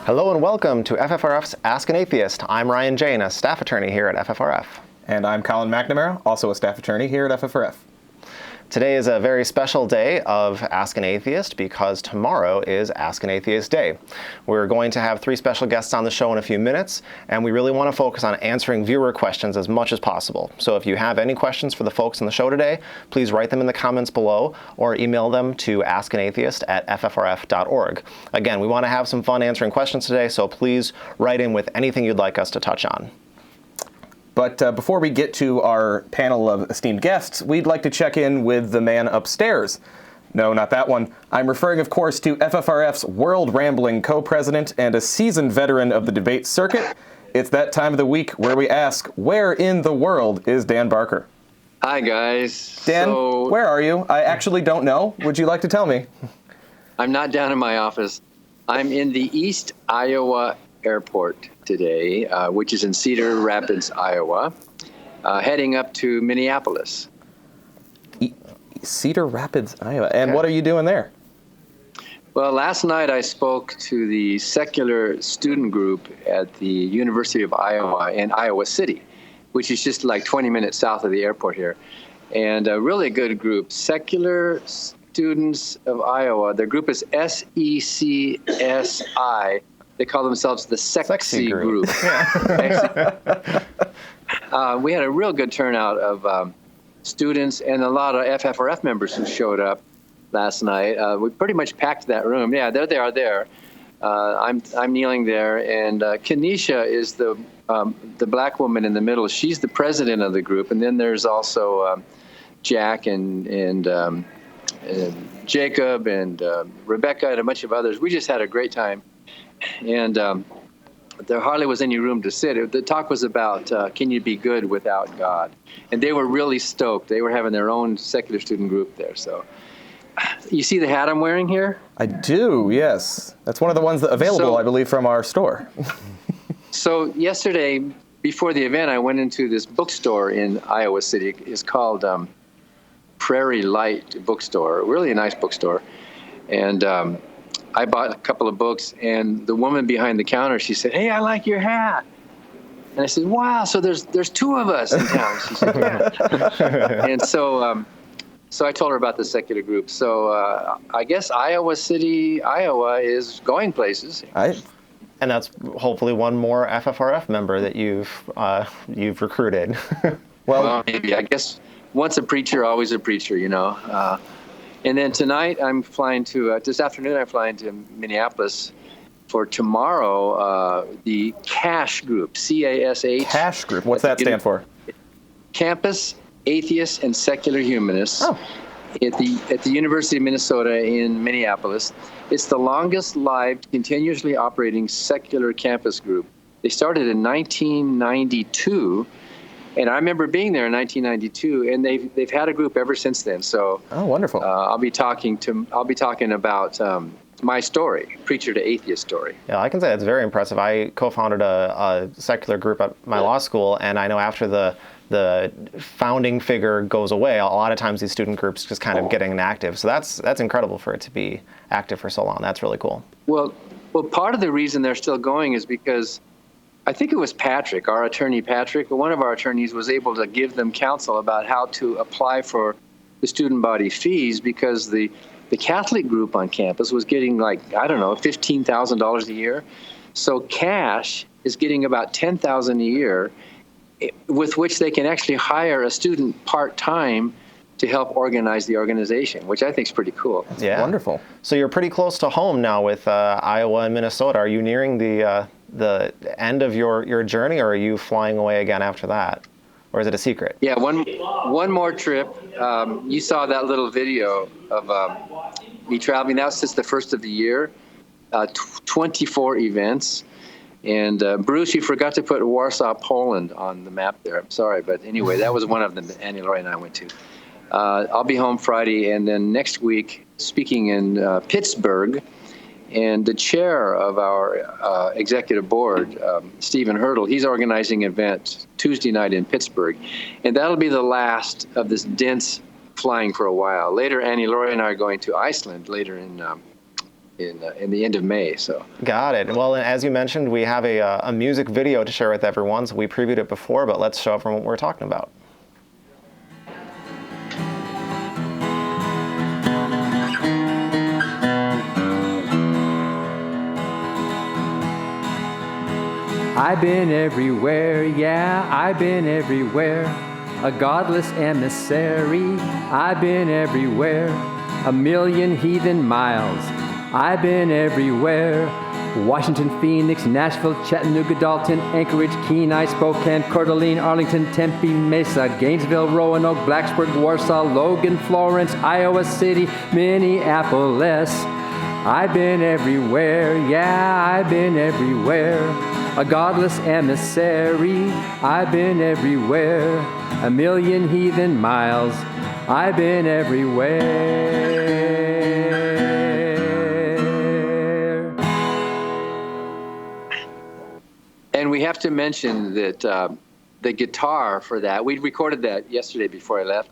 Hello and welcome to FFRF's Ask an Atheist. I'm Jayne, a staff attorney here at FFRF. And I'm Colin McNamara, also a staff attorney here at FFRF. Today is a very special day of Ask an Atheist because tomorrow is Ask an Atheist Day. We're going to have three special guests on the show in a few minutes, and we really want to focus on answering viewer questions as much as possible. So if you have any questions for the folks on the show today, please write them in the comments below or email them to askanatheist@ffrf.org. Again, we want to have some fun answering questions today, so please write in with anything you'd like us to touch on. But before we get to our panel of esteemed guests, we'd like to check in with the man upstairs. No, not that one. I'm referring, of course, to FFRF's World Rambling co-president and a seasoned veteran of the debate circuit. It's that time of the week where we ask, where in the world is Dan Barker? Hi, guys. Dan, where are you? I actually don't know. Would you like to tell me? I'm not down in my office. I'm in the East Iowa Airport today, which is in Cedar Rapids, Iowa, heading up to Minneapolis. Cedar Rapids, Iowa. And what are you doing there? Well, last night I spoke to the secular student group at the University of Iowa in Iowa City, which is just like 20 minutes south of the airport here. And a really good group, Secular Students of Iowa. Their group is SECSI. They call themselves the Sexy Group. We had a real good turnout of students and a lot of FFRF members who showed up last night. We pretty much packed that room. Yeah, there they are there. I'm kneeling there, and Kenesha is the black woman in the middle. She's the president of the group, and then there's also Jack and Jacob and Rebecca and a bunch of others. We just had a great time. And there hardly was any room to sit. The talk was about, can you be good without God? And they were really stoked. They were having their own secular student group there. So you see the hat I'm wearing here? I do, yes. That's one of the ones that available, I believe, from our store. So yesterday, before the event, I went into this bookstore in Iowa City. It's called Prairie Light Bookstore, really a nice bookstore. And I bought a couple of books, and the woman behind the counter, she said, "Hey, I like your hat." And I said, "Wow, so there's two of us in town." She said, "Yeah." And so I told her about the secular group. So I guess Iowa City, Iowa is going places. And that's hopefully one more FFRF member that you've recruited. Well, maybe. I guess once a preacher, always a preacher, you know. And then tonight, I'm flying to, this afternoon, I'm flying to Minneapolis for tomorrow, the CASH group, C-A-S-H. CASH group, what's that stand for? Campus Atheists and Secular Humanists at the University of Minnesota in Minneapolis. It's the longest lived, continuously operating secular campus group. They started in 1992. And I remember being there in 1992, and they've had a group ever since then. So, wonderful! I'll be talking about my story, preacher to atheist story. Yeah, I can say that's very impressive. I co-founded a secular group at my law school, and I know after the founding figure goes away, a lot of times these student groups just kind of get inactive. So that's incredible for it to be active for so long. That's really cool. Well, part of the reason they're still going is because I think it was Patrick, our attorney Patrick, one of our attorneys was able to give them counsel about how to apply for the student body fees because the Catholic group on campus was getting $15,000 a year. So CASH is getting about $10,000 a year with which they can actually hire a student part-time to help organize the organization, which I think is pretty cool. Yeah. Wonderful. So you're pretty close to home now with Iowa and Minnesota. Are you nearing the end of your journey, or are you flying away again after that? Or is it a secret? Yeah, one more trip. You saw that little video of me traveling. That was just the first of the year, 24 events. And Bruce, you forgot to put Warsaw, Poland on the map there. I'm sorry, but anyway, that was one of them that Annie, Lori, and I went to. I'll be home Friday, and then next week speaking in Pittsburgh. And the chair of our executive board, Stephen Hurdle, he's organizing an event Tuesday night in Pittsburgh. And that'll be the last of this dense flying for a while. Later, Annie, Lori, and I are going to Iceland later in in the end of May. So got it. Well, and as you mentioned, we have a music video to share with everyone. So we previewed it before, but let's show everyone what we're talking about. I've been everywhere, yeah, I've been everywhere. A godless emissary, I've been everywhere. A million heathen miles, I've been everywhere. Washington, Phoenix, Nashville, Chattanooga, Dalton, Anchorage, Kenai, Spokane, Coeur d'Alene, Arlington, Tempe, Mesa, Gainesville, Roanoke, Blacksburg, Warsaw, Logan, Florence, Iowa City, Minneapolis. I've been everywhere, yeah, I've been everywhere. A godless emissary, I've been everywhere. A million heathen miles, I've been everywhere. and we have to mention that the guitar for that, we recorded that yesterday before I left.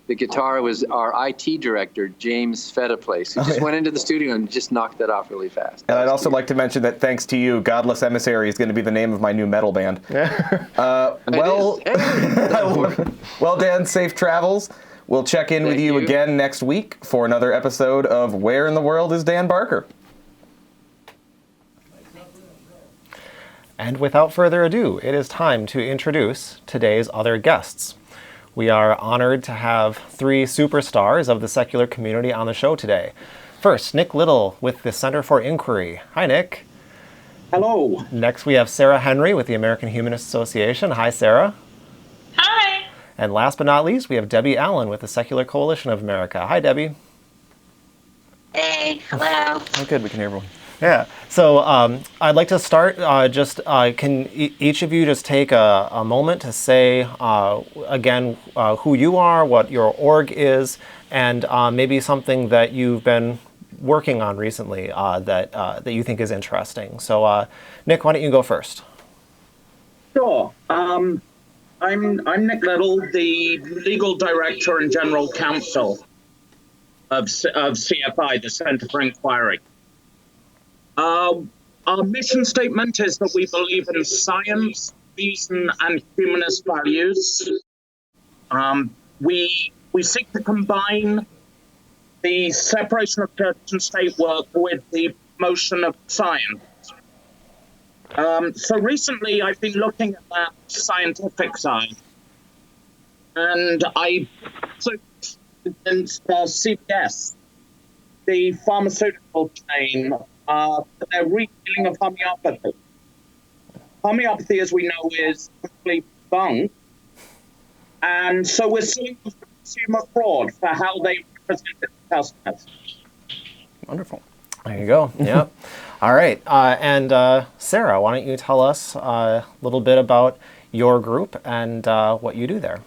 The guitar was our IT director, James Fediplace, who just went into the studio and just knocked that off really fast. And I'd also like to mention that thanks to you, Godless Emissary is going to be the name of my new metal band. Well, Dan, safe travels. We'll check in with you again next week for another episode of Where in the World is Dan Barker? And without further ado, it is time to introduce today's other guests. We are honored to have three superstars of the secular community on the show today. First, Nick Little with the Center for Inquiry. Hi, Nick. Hello. Next, we have Sarah Henry with the American Humanist Association. Hi, Sarah. Hi. And last but not least, we have Debbie Allen with the Secular Coalition of America. Hi, Debbie. Hey, hello. Oh, good. We can hear everyone. Yeah. So I'd like to start. Can each of you just take a moment to say again who you are, what your org is, and maybe something that you've been working on recently that you think is interesting. So, Nick, why don't you go first? Sure. I'm Nick Little, the legal director and general counsel of CFI, the Center for Inquiry. Our mission statement is that we believe in science, reason, and humanist values. We seek to combine the separation of church and state work with the promotion of science. So recently, I've been looking at that scientific side, and I looked against CVS, the pharmaceutical chain, their retailing of homeopathy. Homeopathy, as we know, is complete bunk, and so we're seeing consumer fraud for how they represent the customers. Wonderful. There you go. Yep. All right. And Sarah, why don't you tell us a little bit about your group and what you do there?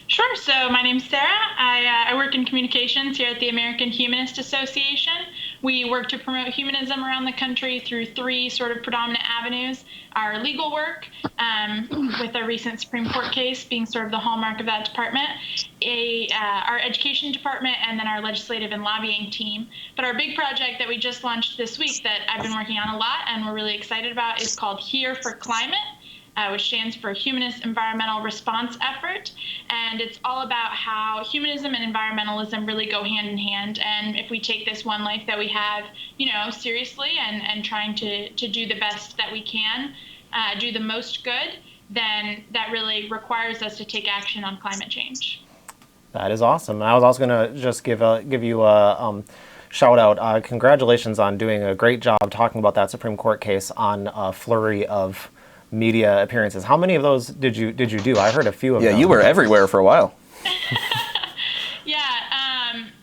Sure. So my name's Sarah. I work in communications here at the American Humanist Association. We work to promote humanism around the country through three sort of predominant avenues. Our legal work, with our recent Supreme Court case being sort of the hallmark of that department, our education department, and then our legislative and lobbying team. But our big project that we just launched this week that I've been working on a lot and we're really excited about is called Here for Climate, which stands for Humanist Environmental Response Effort. And it's all about how humanism and environmentalism really go hand in hand. And if we take this one life that we have, seriously and trying to do the best that we can, do the most good, then that really requires us to take action on climate change. That is awesome. I was also going to just give you a shout out. Congratulations on doing a great job talking about that Supreme Court case on a flurry of media appearances. How many of those did you do? I heard a few of them. Yeah, you were everywhere for a while.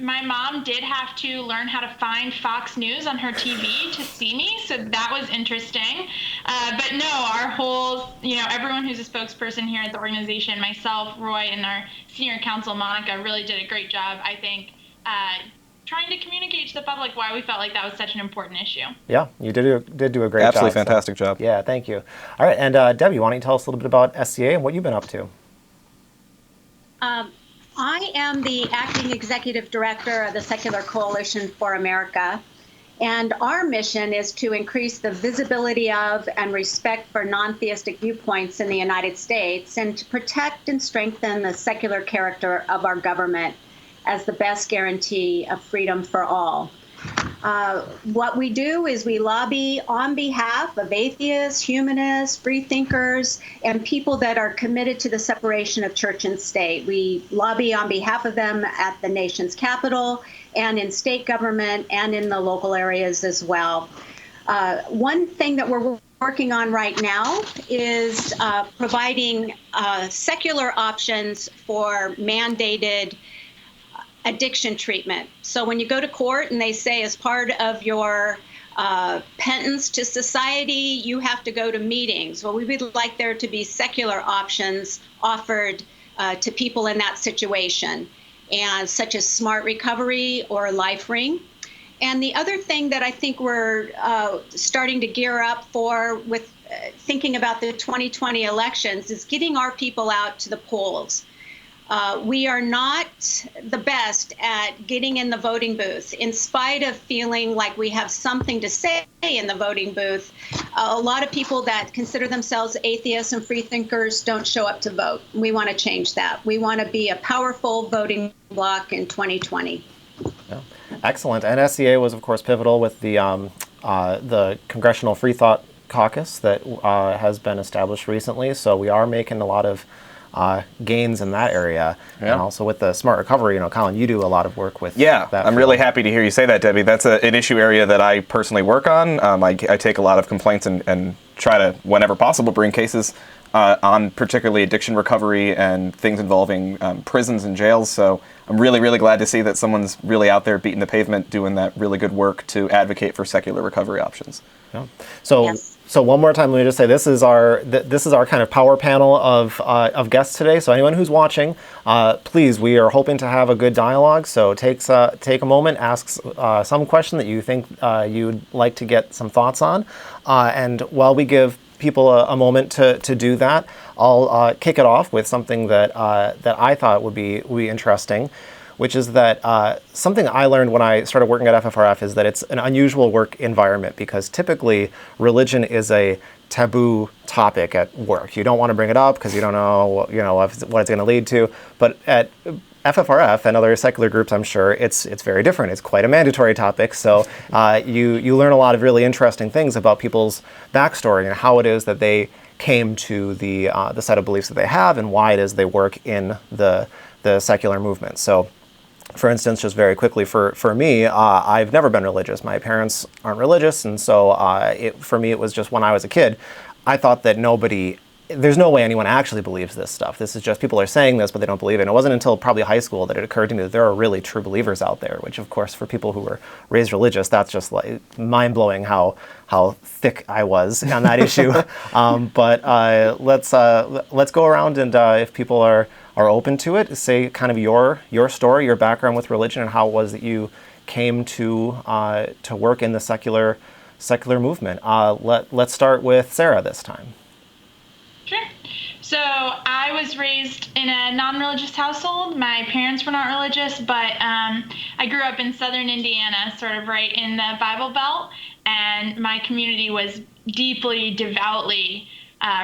My mom did have to learn how to find Fox News on her TV to see me, so that was interesting. But no, our whole, everyone who's a spokesperson here at the organization, myself, Roy, and our senior counsel, Monica, really did a great job, I think, trying to communicate to the public why we felt like that was such an important issue. Yeah, you did do a great job. Absolutely fantastic job. Yeah, thank you. All right, and Debbie, why don't you tell us a little bit about SCA and what you've been up to? I am the acting executive director of the Secular Coalition for America, And our mission is to increase the visibility of and respect for non-theistic viewpoints in the United States and to protect and strengthen the secular character of our government as the best guarantee of freedom for all. What we do is we lobby on behalf of atheists, humanists, free thinkers, and people that are committed to the separation of church and state. We lobby on behalf of them at the nation's capital and in state government and in the local areas as well. One thing that we're working on right now is providing secular options for mandated addiction treatment. So when you go to court and they say as part of your penance to society, you have to go to meetings. Well, we would like there to be secular options offered to people in that situation, and such as Smart Recovery or Life Ring. And the other thing that I think we're starting to gear up for with thinking about the 2020 elections is getting our people out to the polls. We are not the best at getting in the voting booth. In spite of feeling like we have something to say in the voting booth, a lot of people that consider themselves atheists and free thinkers don't show up to vote. We want to change that. We want to be a powerful voting bloc in 2020. Yeah. Excellent. And SCA was, of course, pivotal with the Congressional Free Thought Caucus that has been established recently. So we are making a lot of gains in that area, and also with the Smart Recovery. Colin, you do a lot of work with that. I'm really happy to hear you say that, Debbie. That's an issue area that I personally work on. I take a lot of complaints and try to, whenever possible, bring cases on particularly addiction recovery and things involving prisons and jails. So I'm really, really glad to see that someone's really out there beating the pavement, doing that really good work to advocate for secular recovery options. Yeah. So one more time, let me just say this is our kind of power panel of guests today. So anyone who's watching, please, we are hoping to have a good dialogue. So take a moment, ask some question that you think you'd like to get some thoughts on, and while we give people a moment to do that, I'll kick it off with something that I thought would be interesting, which is that something I learned when I started working at FFRF is that it's an unusual work environment because typically religion is a taboo topic at work. You don't want to bring it up because you don't know what it's going to lead to. But at FFRF and other secular groups, I'm sure it's very different. It's quite a mandatory topic. So you learn a lot of really interesting things about people's backstory and how it is that they came to the set of beliefs that they have and why it is they work in the secular movement. So, for instance, just very quickly, for me, I've never been religious. My parents aren't religious, and so for me, it was just when I was a kid, I thought that there's no way anyone actually believes this stuff. This is just people are saying this, but they don't believe it. And it wasn't until probably high school that it occurred to me that there are really true believers out there, which, of course, for people who were raised religious, that's just like mind-blowing how thick I was on that issue. But let's go around and if people are open to it, say kind of your story, your background with religion, and how it was that you came to work in the secular movement. Let's start with Sarah this time. Sure. So I was raised in a non-religious household. My parents were not religious, but I grew up in southern Indiana, sort of right in the Bible Belt, and my community was deeply, devoutly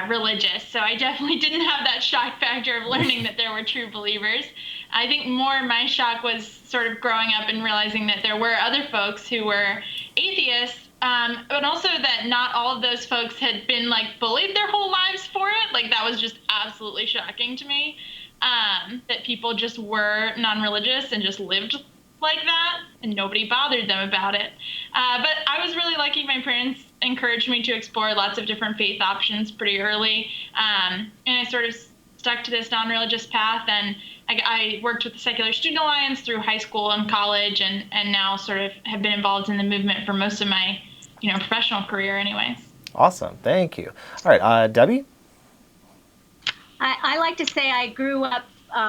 religious. So I definitely didn't have that shock factor of learning that there were true believers. I think more my shock was sort of growing up and realizing that there were other folks who were atheists, but also that not all of those folks had been bullied their whole lives for it. That was just absolutely shocking to me, that people just were non-religious and just lived like that and nobody bothered them about it. But I was really lucky. My parents encouraged me to explore lots of different faith options pretty early. And I sort of stuck to this non-religious path, and I worked with the Secular Student Alliance through high school and college, and now sort of have been involved in the movement for most of my professional career anyways. Awesome. Thank you. All right, Debbie? I like to say I grew up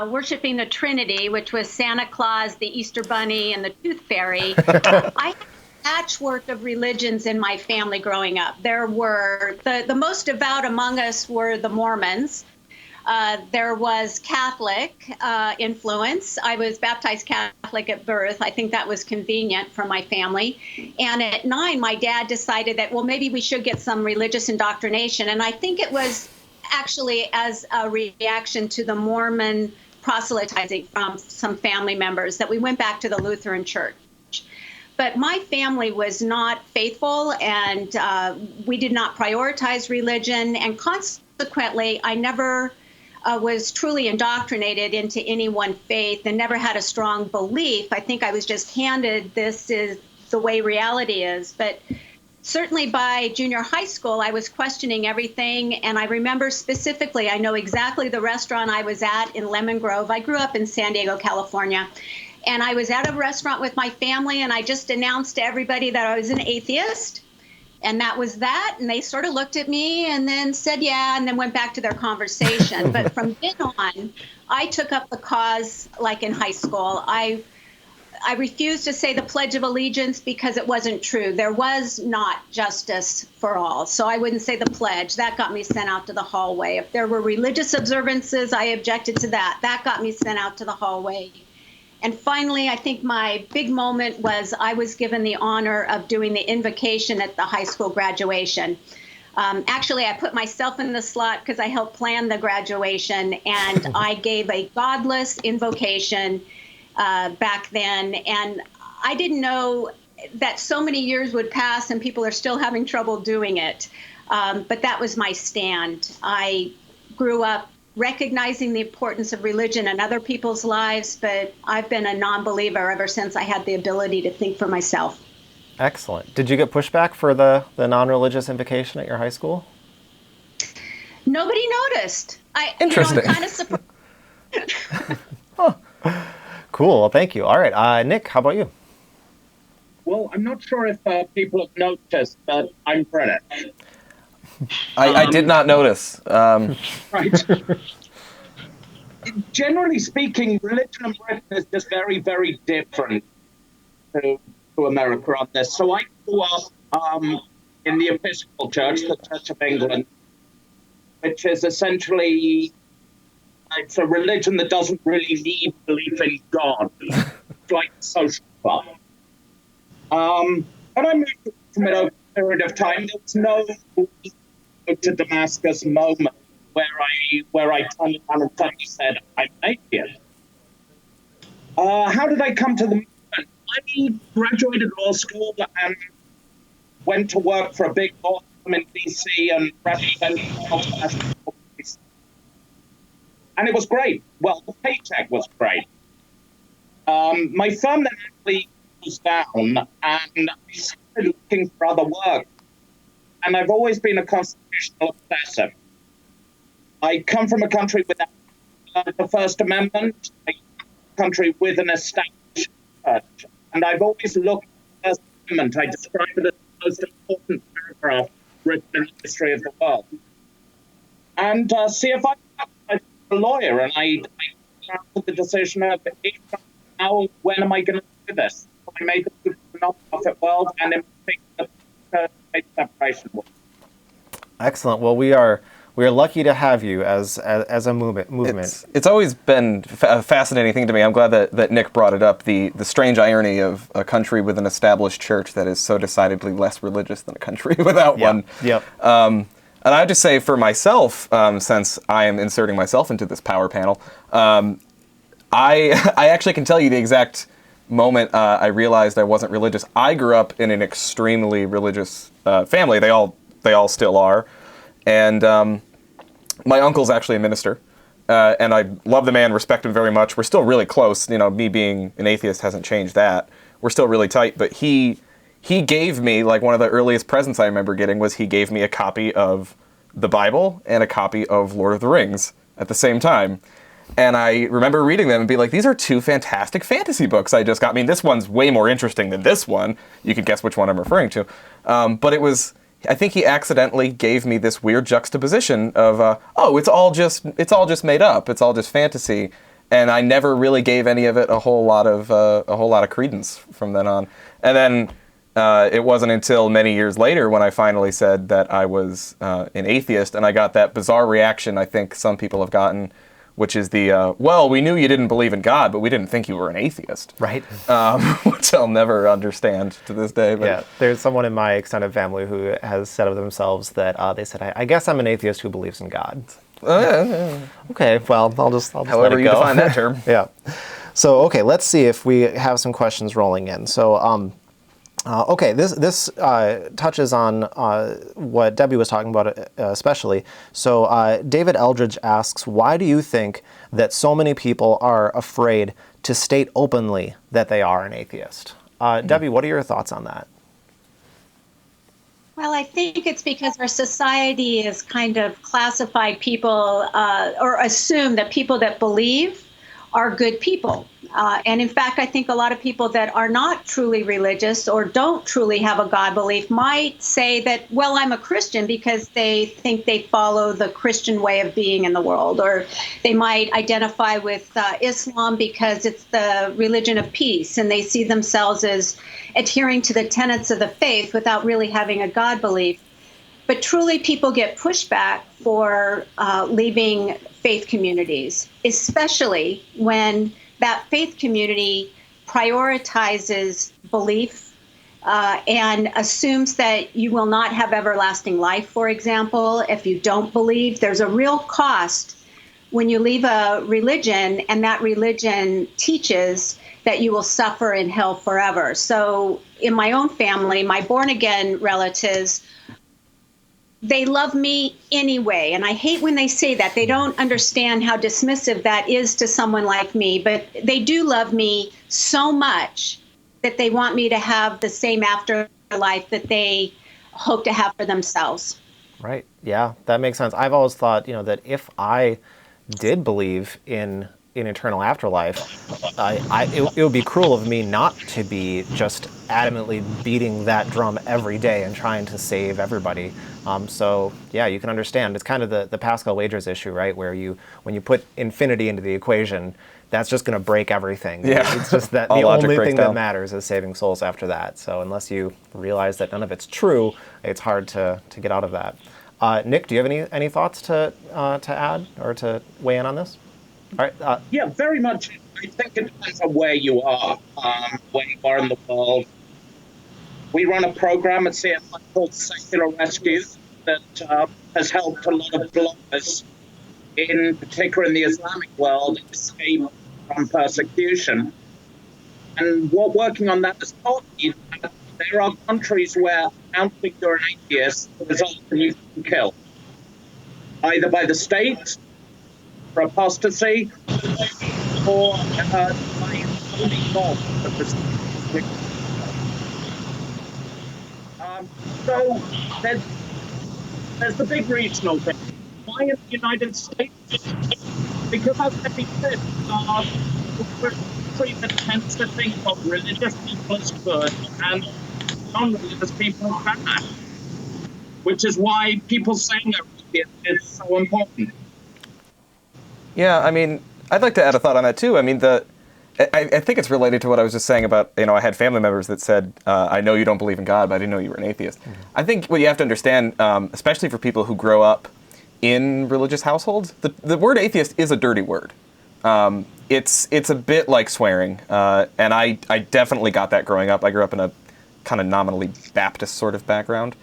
worshiping the Trinity, which was Santa Claus, the Easter Bunny, and the Tooth Fairy. I had a patchwork of religions in my family growing up. There were the most devout among us were the Mormons. There was Catholic influence. I was baptized Catholic at birth. I think that was convenient for my family. And at 9, my dad decided that, well, maybe we should get some religious indoctrination. And I think it was actually as a reaction to the Mormon proselytizing from some family members that we went back to the Lutheran Church. But my family was not faithful, and we did not prioritize religion. And consequently, I never was truly indoctrinated into any one faith and never had a strong belief. I think I was just handed this is the way reality is. But certainly by junior high school, I was questioning everything. And I remember specifically, I know exactly the restaurant I was at in Lemon Grove. I grew up in San Diego, California. And I was at a restaurant with my family, and I just announced to everybody that I was an atheist. And that was that. And they sort of looked at me and then said, yeah, and then went back to their conversation. But from then on, I took up the cause like in high school. I refused to say the Pledge of Allegiance because it wasn't true. There was not justice for all. So I wouldn't say the pledge. That got me sent out to the hallway. If there were religious observances, I objected to that. That got me sent out to the hallway. And finally, I think my big moment was I was given the honor of doing the invocation at the high school graduation. Actually, I put myself in the slot because I helped plan the graduation, and I gave a godless invocation back then. And I didn't know that so many years would pass and people are still having trouble doing it. But that was my stand. I grew up recognizing the importance of religion in other people's lives, but I've been a non-believer ever since I had the ability to think for myself. Excellent. Did you get pushback for the non-religious invocation at your high school? Nobody noticed. Interesting. I'm kind of surprised. Huh. Cool. Well, thank you. All right. Nick, how about you? Well, I'm not sure if people have noticed, but I'm British. I did not notice. Right. Generally speaking, religion in Britain is just very, very different to America on this. So I grew up in the Episcopal Church, the Church of England, which is essentially, it's a religion that doesn't really need belief in God. It's like a social club. And I moved from it over a period of time. There was no to Damascus moment where I turned around and suddenly said, I'm an atheist. How did I come to the movement? I graduated law school and went to work for a big law firm in DC and represented multinational companies. And it was great. Well, the paycheck was great. My firm then actually closed down, and I started looking for other work. And I've always been a constitutional obsessive. I come from a country without the First Amendment, a country with an established church. And I've always looked at the First Amendment. I describe it as the most important paragraph written in the history of the world. And see if I'm a lawyer, and I took the decision of now, when am I going to do this? So I made the non-profit world, and in particular, separation. Excellent. Well, we are lucky to have you as a movement. It's always been a fascinating thing to me. I'm glad that Nick brought it up. The strange irony of a country with an established church that is so decidedly less religious than a country without one. Yep. And I would just say for myself, since I am inserting myself into this power panel, I actually can tell you the exact moment I realized I wasn't religious. I grew up in an extremely religious family. They all still are, and my uncle's actually a minister, and I love the man, respect him very much. We're still really close. You know, me being an atheist hasn't changed that. We're still really tight. But he gave me, like, one of the earliest presents I remember getting was he gave me a copy of the Bible and a copy of Lord of the Rings at the same time. And I remember reading them and be like, these are two fantastic fantasy books I just got. I mean, this one's way more interesting than this one. You can guess which one I'm referring to. But it was, I think he accidentally gave me this weird juxtaposition of, it's all just made up. It's all just fantasy. And I never really gave any of it a whole lot of credence from then on. And then it wasn't until many years later when I finally said that I was an atheist, and I got that bizarre reaction I think some people have gotten, which is the, well, we knew you didn't believe in God, but we didn't think you were an atheist. Right. Which I'll never understand to this day. But. Yeah, there's someone in my extended family who has said of themselves that they said, I guess I'm an atheist who believes in God. Okay, well, I'll just However let it you go. define that term. Yeah. So, okay, let's see if we have some questions rolling in. So, okay, this touches on what Debbie was talking about especially. So David Eldridge asks, why do you think that so many people are afraid to state openly that they are an atheist? Debbie, what are your thoughts on that? Well, I think it's because our society has kind of classified people or assumed that people that believe are good people. And in fact, I think a lot of people that are not truly religious or don't truly have a God belief might say that, well, I'm a Christian because they think they follow the Christian way of being in the world. Or they might identify with Islam because it's the religion of peace, and they see themselves as adhering to the tenets of the faith without really having a God belief. But truly, people get pushback for leaving faith communities, especially when that faith community prioritizes belief and assumes that you will not have everlasting life, for example, if you don't believe. There's a real cost when you leave a religion and that religion teaches that you will suffer in hell forever. So in my own family, my born-again relatives, they love me anyway. And I hate when they say that. They don't understand how dismissive that is to someone like me. But they do love me so much that they want me to have the same afterlife that they hope to have for themselves. Right. Yeah, that makes sense. I've always thought, that if I did believe in eternal afterlife, it would be cruel of me not to be just adamantly beating that drum every day and trying to save everybody. So yeah, you can understand. It's kind of the Pascal wagers issue, right? Where when you put infinity into the equation, that's just going to break everything. Yeah. It's just that the only thing that matters is saving souls after that. So unless you realize that none of it's true, it's hard to get out of that. Nick, do you have any thoughts to add or to weigh in on this? All right. Yeah, very much. I think it depends on where you are in the world. We run a program at CFI called Secular Rescue that has helped a lot of bloggers, in particular in the Islamic world, escape from persecution. And what working on that has taught me that there are countries where announcing you're an atheist results in you being killed, either by the state, for apostasy, or by only God of the state. So there's the big regional thing. Why in the United States? Because as Debbie said, we're a country that tends to think of religious people as good and non-religious people as bad, which is why people saying that is so important. Yeah, I mean, I'd like to add a thought on that too. I mean, I think it's related to what I was just saying about, I had family members that said, I know you don't believe in God, but I didn't know you were an atheist. Mm-hmm. I think what you have to understand, especially for people who grow up in religious households, the word atheist is a dirty word. It's a bit like swearing, and I definitely got that growing up. I grew up in a kind of nominally Baptist sort of background,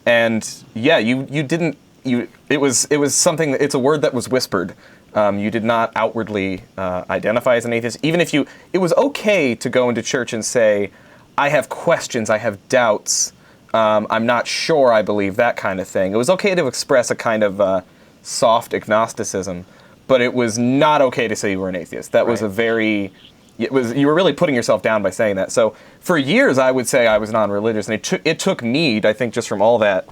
and yeah, it was something. It's a word that was whispered. You did not outwardly identify as an atheist. Even if it was okay to go into church and say, I have questions, I have doubts, I'm not sure I believe, that kind of thing. It was okay to express a kind of soft agnosticism, but it was not okay to say you were an atheist. That was you were really putting yourself down by saying that. So for years, I would say I was non-religious, and it took me, I think, just from all that,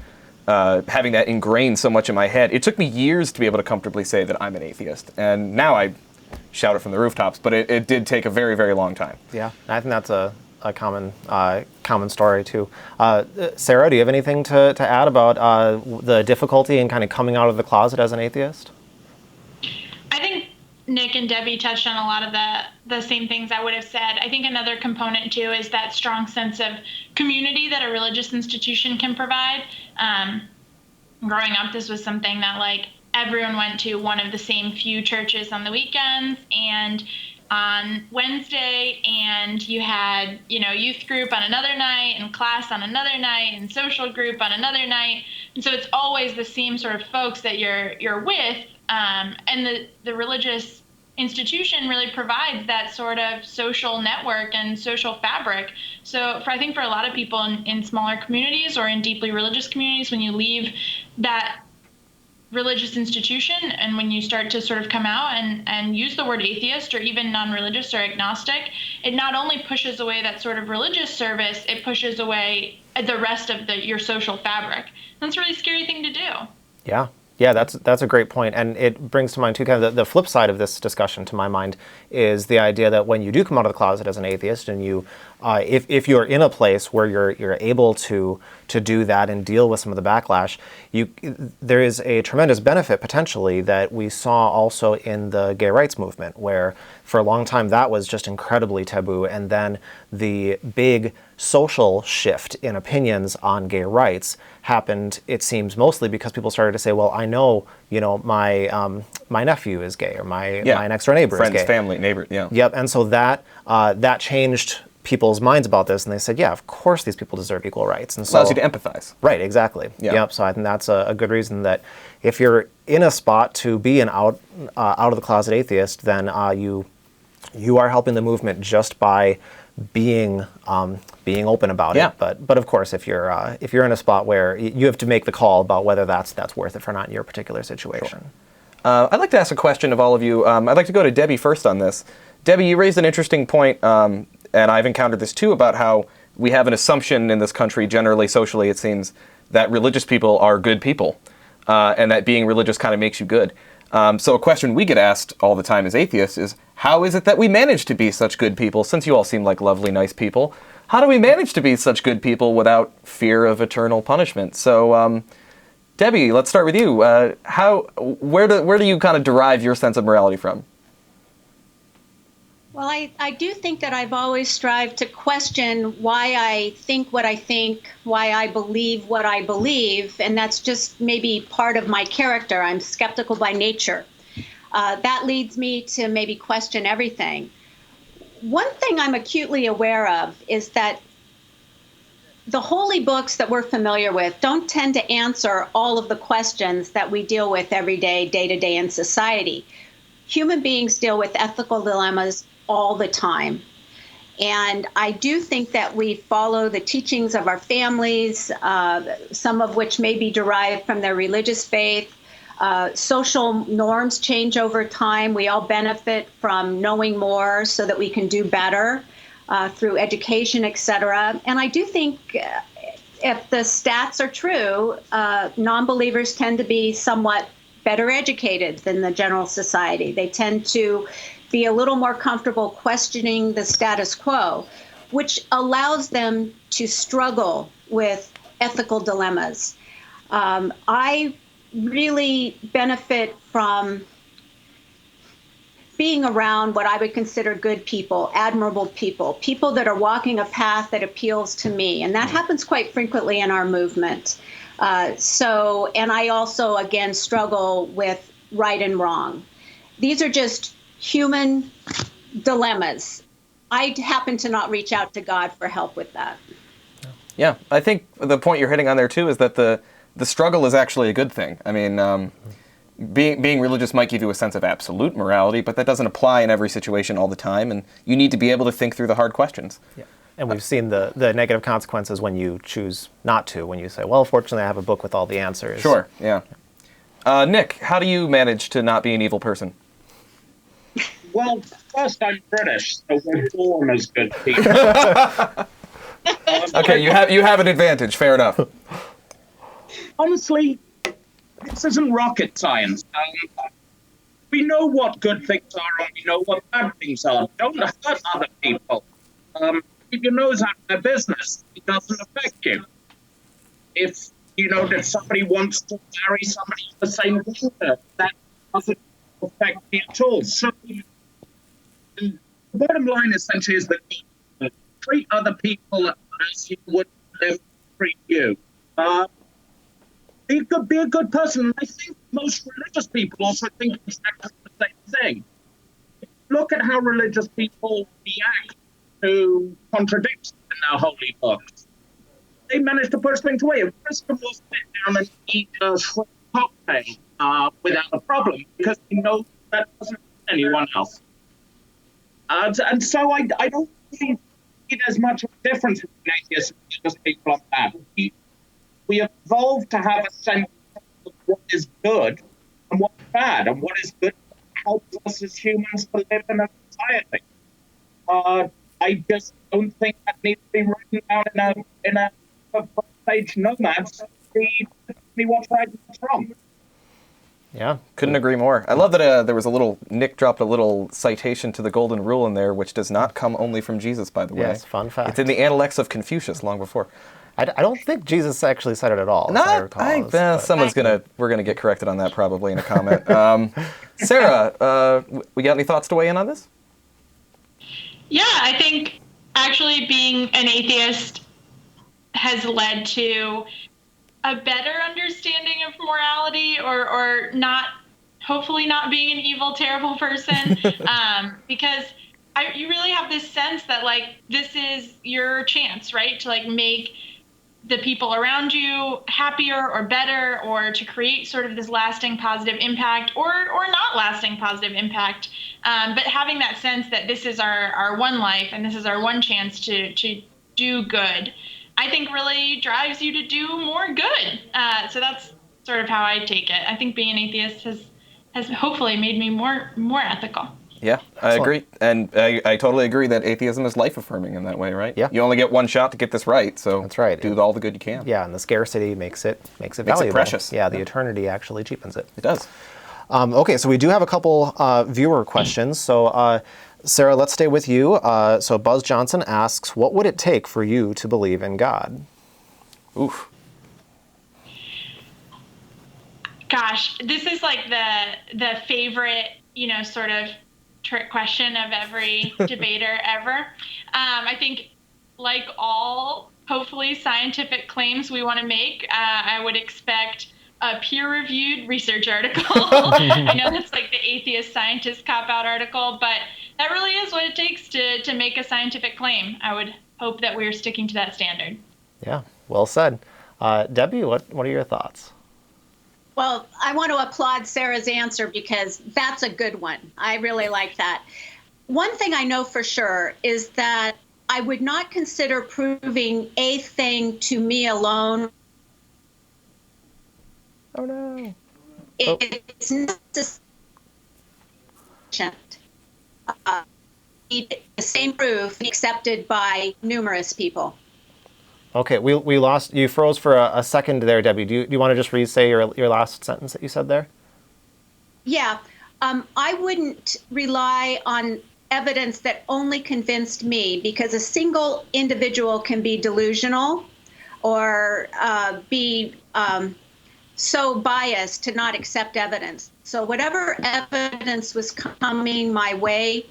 having that ingrained so much in my head, it took me years to be able to comfortably say that I'm an atheist. And now I shout it from the rooftops, but it did take a very, very long time. Yeah, I think that's a common story too. Sarah, do you have anything to add about the difficulty in kind of coming out of the closet as an atheist? I think Nick and Debbie touched on a lot of the same things I would have said. I think another component too is that strong sense of community that a religious institution can provide. Growing up, this was something that like everyone went to one of the same few churches on the weekends and on Wednesday, and you had, youth group on another night and class on another night and social group on another night. And so it's always the same sort of folks that you're with. And the religious institution really provides that sort of social network and social fabric. So I think for a lot of people in smaller communities or in deeply religious communities, when you leave that religious institution and when you start to sort of come out and use the word atheist or even non-religious or agnostic, it not only pushes away that sort of religious service, it pushes away the rest of your social fabric. That's a really scary thing to do. Yeah, that's a great point, and it brings to mind too kind of the flip side of this discussion. To my mind, is the idea that when you do come out of the closet as an atheist, and you, if you're in a place where you're able to do that and deal with some of the backlash, there is a tremendous benefit potentially that we saw also in the gay rights movement, where for a long time that was just incredibly taboo, and then the big social shift in opinions on gay rights happened, it seems, mostly because people started to say, well, I know, my nephew is gay, or my next door neighbor is gay. Friends, family, neighbor, yeah. Yep, and so that changed people's minds about this, and they said, yeah, of course these people deserve equal rights. And so allows you to empathize. Right, exactly. Yeah. Yep, so I think that's a good reason that if you're in a spot to be an out of the closet atheist, then you are helping the movement just by being open about it. But of course, if you're in a spot where you have to make the call about whether that's worth it or not in your particular situation. Sure. I'd like to ask a question of all of you. I'd like to go to Debbie first on this. Debbie, you raised an interesting point, and I've encountered this too, about how we have an assumption in this country, generally socially it seems, that religious people are good people, and that being religious kind of makes you good. So a question we get asked all the time as atheists is, how is it that we manage to be such good people? Since you all seem like lovely, nice people, how do we manage to be such good people without fear of eternal punishment? So, Debbie, let's start with you. Where do you kind of derive your sense of morality from? Well, I do think that I've always strived to question why I think what I think, why I believe what I believe, and that's just maybe part of my character. I'm skeptical by nature. That leads me to maybe question everything. One thing I'm acutely aware of is that the holy books that we're familiar with don't tend to answer all of the questions that we deal with every day, day to day in society. Human beings deal with ethical dilemmas all the time. And I do think that we follow the teachings of our families, some of which may be derived from their religious faith. Social norms change over time. We all benefit from knowing more so that we can do better through education, et cetera. And I do think if the stats are true, non-believers tend to be somewhat better educated than the general society. They tend to be a little more comfortable questioning the status quo, which allows them to struggle with ethical dilemmas. I really benefit from being around what I would consider good people, admirable people, people that are walking a path that appeals to me. And that happens quite frequently in our movement. And I also, again, struggle with right and wrong. These are just human dilemmas. I happen to not reach out to God for help with that. Yeah, I think the point you're hitting on there too is that the struggle is actually a good thing. I mean, being religious might give you a sense of absolute morality, but that doesn't apply in every situation all the time, and you need to be able to think through the hard questions. Yeah. And we've seen the negative consequences when you choose not to, when you say, well, fortunately I have a book with all the answers. Sure, yeah. Nick, how do you manage to not be an evil person? Well, first, I'm British, so we're born as good people. Okay, you have an advantage. Fair enough. Honestly, this isn't rocket science. We know what good things are and we know what bad things are. Don't hurt other people. Keep your nose out of their business. It doesn't affect you. If somebody wants to marry somebody of the same gender, that doesn't affect me at all. So the bottom line essentially is that you treat other people as you would them treat you. Be a good person. And I think most religious people also think exactly the same thing. Look at how religious people react to contradictions in their holy books. They manage to push things away. A Christian will sit down and eat a shrimp cocktail without a problem because they know that doesn't hurt anyone else. And so I don't think there's much of a difference between atheists and religious people on that. We evolved to have a sense of what is good and what's bad, and what is good helps us as humans to live in a society. I just don't think that needs to be written down in a page nomads to see what's right and what's wrong. Yeah, couldn't agree more. I love that there was Nick dropped a little citation to the Golden Rule in there, which does not come only from Jesus, by the way. Yes, fun fact. It's in the Analects of Confucius long before. I don't think Jesus actually said it at all, as I recall. We're gonna get corrected on that probably in a comment. Sarah, we got any thoughts to weigh in on this? Yeah, I think actually being an atheist has led to a better understanding of morality, or not, hopefully not being an evil, terrible person, because you really have this sense that, like, this is your chance, right, to, like, make the people around you happier or better, or to create sort of this lasting positive impact, or not lasting positive impact. But having that sense that this is our one life and this is our one chance to do good, I think really drives you to do more good. So that's sort of how I take it. I think being an atheist has hopefully made me more ethical. Yeah, I agree. And I totally agree that atheism is life-affirming in that way, right? Yeah. You only get one shot to get this right, so that's right. Do all the good you can. Yeah, and the scarcity makes it valuable. Makes it precious. Yeah, the eternity actually cheapens it. It does. Okay, so we do have a couple viewer questions. So, Sarah, let's stay with you. So Buzz Johnson asks, what would it take for you to believe in God? Oof. Gosh, this is like the favorite, sort of trick question of every debater ever. I think, like all hopefully scientific claims we want to make, I would expect a peer-reviewed research article. I know that's like the atheist scientist cop-out article, but that really is what it takes to make a scientific claim. I would hope that we're sticking to that standard. Yeah, well said. Debbie, what are your thoughts? Well, I want to applaud Sarah's answer because that's a good one. I really like that. One thing I know for sure is that I would not consider proving a thing to me alone. Oh, no. It's not sufficient. The same proof accepted by numerous people. Okay, we lost. You froze for a second there, Debbie. Do you want to just re-say your last sentence that you said there? Yeah, I wouldn't rely on evidence that only convinced me, because a single individual can be delusional or be so biased to not accept evidence. So whatever evidence was coming my way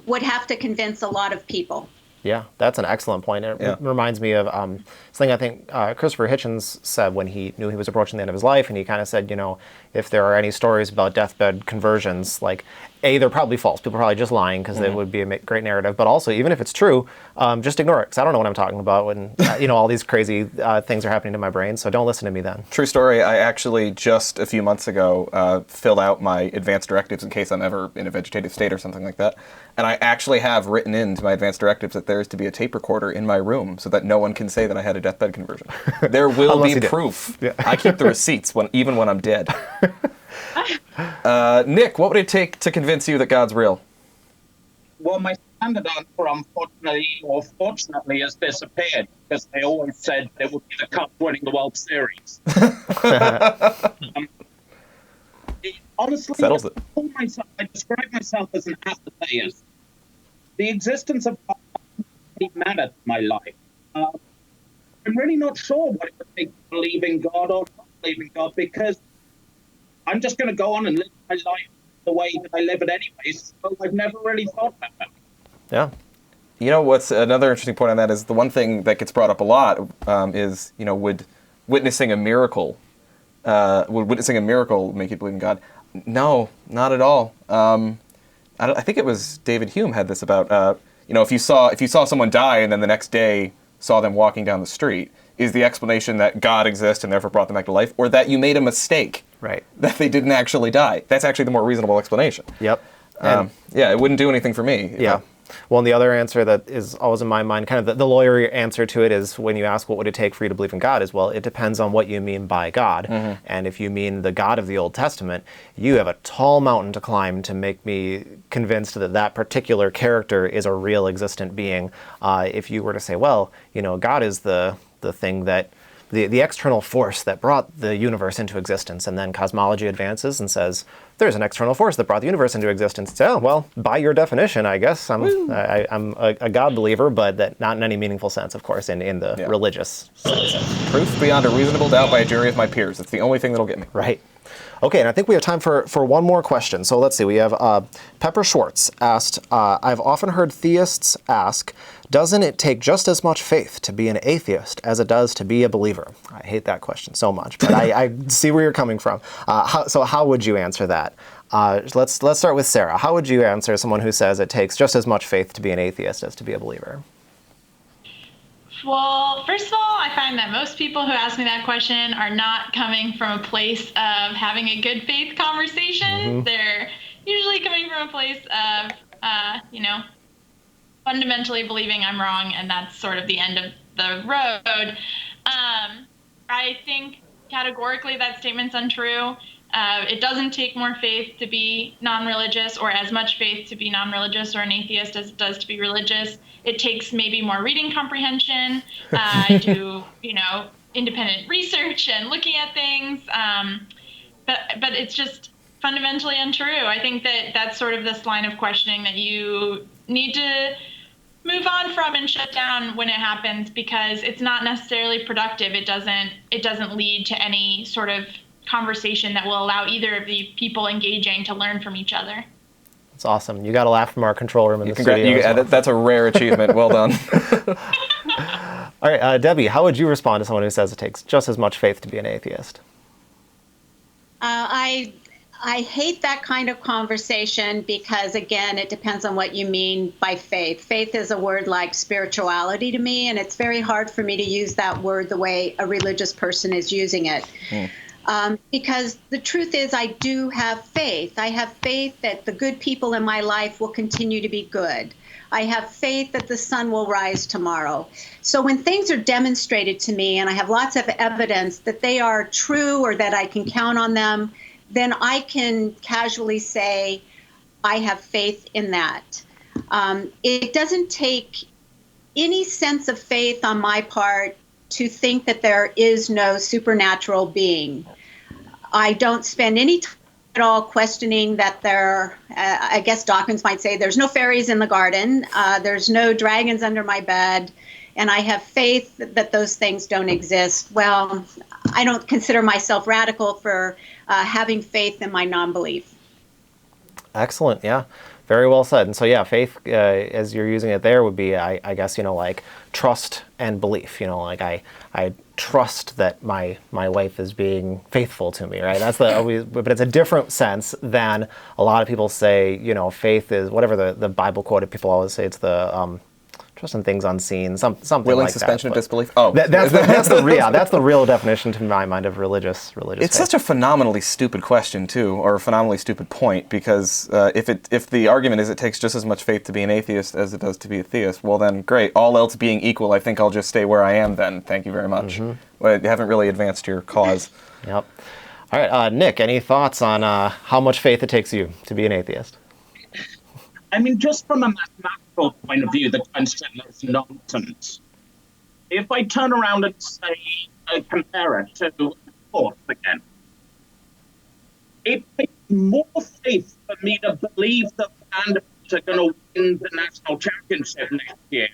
would have to convince a lot of people. Yeah, that's an excellent point. It reminds me of something I think Christopher Hitchens said when he knew he was approaching the end of his life, and he kind of said, if there are any stories about deathbed conversions, like, A, they're probably false. People are probably just lying because it would be a great narrative. But also, even if it's true, just ignore it, because I don't know what I'm talking about when, all these crazy things are happening to my brain, so don't listen to me then. True story. I actually just a few months ago filled out my advance directives in case I'm ever in a vegetative state or something like that. And I actually have written into my advance directives that there is to be a tape recorder in my room so that no one can say that I had a deathbed conversion. There will be proof. Yeah. I keep the receipts even when I'm dead. Nick, what would it take to convince you that God's real? Well, my standard answer, unfortunately or fortunately, has disappeared, because they always said it would be the Cubs winning the World Series. Honestly, settles it. I describe myself as an atheist. The existence of God doesn't matter to my life. I'm really not sure what it would take to believe in God or not believe in God, because I'm just going to go on and live my life the way that I live it anyway, so I've never really thought about that. Yeah. You know, what's another interesting point on that is the one thing that gets brought up a lot is, would witnessing a miracle make you believe in God? No, not at all. I think it was David Hume had this about, if you saw someone die and then the next day saw them walking down the street, is the explanation that God exists and therefore brought them back to life, or that you made a mistake, right? That they didn't actually die. That's actually the more reasonable explanation. Yep. It wouldn't do anything for me. Yeah. Well, and the other answer that is always in my mind, kind of the lawyer answer to it, is when you ask what would it take for you to believe in God, is, well, it depends on what you mean by God. Mm-hmm. And if you mean the God of the Old Testament, you have a tall mountain to climb to make me convinced that that particular character is a real existent being. If you were to say, well, God is the thing that, the external force that brought the universe into existence, and then cosmology advances and says, there's an external force that brought the universe into existence. So, well, by your definition, I guess, I'm a God believer, but that not in any meaningful sense, of course, in the religious sense. Proof beyond a reasonable doubt by a jury of my peers. It's the only thing that'll get me. Right. Okay, and I think we have time for one more question. So let's see, we have Pepper Schwartz asked, I've often heard theists ask, doesn't it take just as much faith to be an atheist as it does to be a believer? I hate that question so much, but I see where you're coming from. So how would you answer that? Let's start with Sarah. How would you answer someone who says it takes just as much faith to be an atheist as to be a believer? Well, first of all, I find that most people who ask me that question are not coming from a place of having a good faith conversation. Mm-hmm. They're usually coming from a place of, fundamentally believing I'm wrong, and that's sort of the end of the road. I think categorically that statement's untrue. It doesn't take more faith to be non-religious, or as much faith to be non-religious or an atheist as it does to be religious. It takes maybe more reading comprehension, independent research and looking at things. But it's just fundamentally untrue. I think that's sort of this line of questioning that you need to move on from and shut down when it happens, because it's not necessarily productive. It doesn't lead to any sort of conversation that will allow either of the people engaging to learn from each other. That's awesome. You got a laugh from our control room in the studio. That's a rare achievement. Well done. All right, Debbie, how would you respond to someone who says it takes just as much faith to be an atheist? I hate that kind of conversation because, again, it depends on what you mean by faith. Faith is a word like spirituality to me, and it's very hard for me to use that word the way a religious person is using it. Because the truth is, I do have faith. I have faith that the good people in my life will continue to be good. I have faith that the sun will rise tomorrow. So when things are demonstrated to me and I have lots of evidence that they are true or that I can count on them, then I can casually say, I have faith in that. It doesn't take any sense of faith on my part to think that there is no supernatural being. I don't spend any time at all questioning that I guess Dawkins might say, there's no fairies in the garden, there's no dragons under my bed, and I have faith that those things don't exist. Well, I don't consider myself radical for having faith in my non-belief. Excellent, yeah. Very well said. And so, yeah, faith, as you're using it there, would be, I guess, like trust and belief. Like I trust that my wife is being faithful to me, right? That's but it's a different sense than a lot of people say. Faith is whatever the Bible quoted people always say. It's the trust in things unseen, something willing like suspension that. of disbelief. Oh, that's the real definition to my mind of religious. It's faith. such a phenomenally stupid question too, or a phenomenally stupid point, because if the argument is it takes just as much faith to be an atheist as it does to be a theist, well then great. All else being equal, I think I'll just stay where I am then. Thank you very much. Mm-hmm. Well, you haven't really advanced your cause. Yep. All right, Nick, any thoughts on how much faith it takes you to be an atheist? I mean, just from a mathematical point of view, the concept is nonsense. If I turn around and say, compare it to sports again, it takes more faith for me to believe that Vanderbilt are going to win the national championship next year.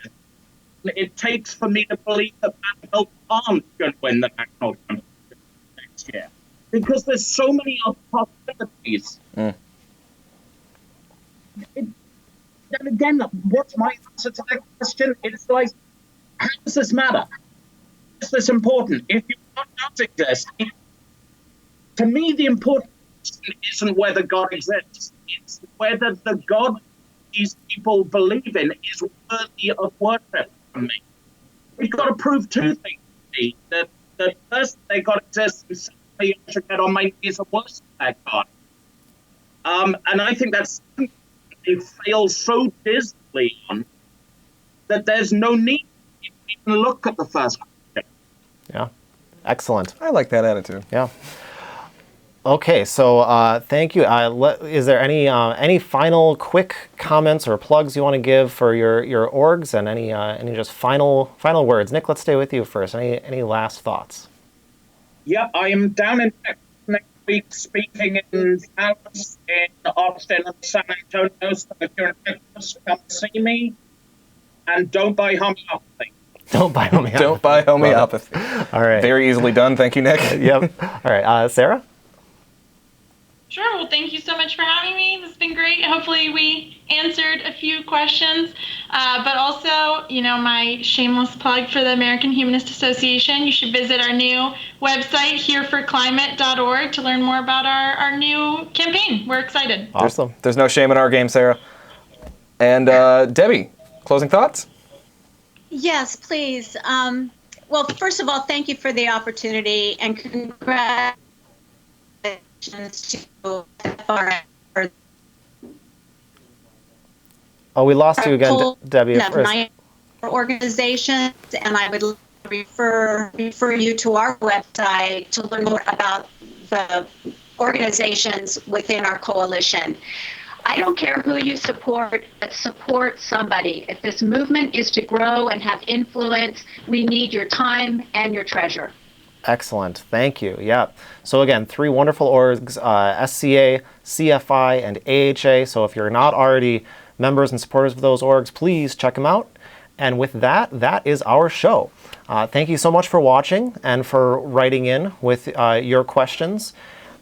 It takes for me to believe that Vanderbilt aren't going to win the national championship next year, because there's so many other possibilities. then again, what's my answer to that question? It's like, how does this matter? Is this important? If you don't exist, to me, the important question isn't whether God exists. It's whether the God these people believe in is worthy of worship from me. We've got to prove two things. That first, they got to exist, and secondly, I should get on my knees and worship that God. And I think that's something they fail so dismally on that there's no need to even look at the first question. Yeah, excellent. I like that attitude. Yeah. Okay, so thank you. Is there any final quick comments or plugs you want to give for your orgs, and any just final words? Nick, let's stay with you first. Any last thoughts? Yeah, I am down in Texas next week speaking in Dallas, in Austin, and San Antonio. So if you're in Texas, come see me, and don't buy homeopathy. Don't buy homeopathy. Don't buy homeopathy. All right. Very easily done. Thank you, Nick. Yep. All right, Sarah. Sure. Well, thank you so much for having me. This has been great. Hopefully we answered a few questions. But also, my shameless plug for the American Humanist Association. You should visit our new website, hereforclimate.org, to learn more about our new campaign. We're excited. Awesome. There's no shame in our game, Sarah. And Debbie, closing thoughts? Yes, please. Well, first of all, thank you for the opportunity, and congratulations to FFRF. Oh, we lost you again, Debbie. Organizations, and I would refer you to our website to learn more about the organizations within our coalition. I don't care who you support, but support somebody. If this movement is to grow and have influence, we need your time and your treasure. Excellent. Thank you. Yeah. So again, 3 wonderful orgs, SCA, CFI, and AHA. So if you're not already members and supporters of those orgs, please check them out. And with that, that is our show. Thank you so much for watching and for writing in with your questions.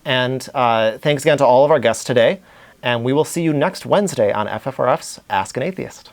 And thanks again to all of our guests today. And we will see you next Wednesday on FFRF's Ask an Atheist.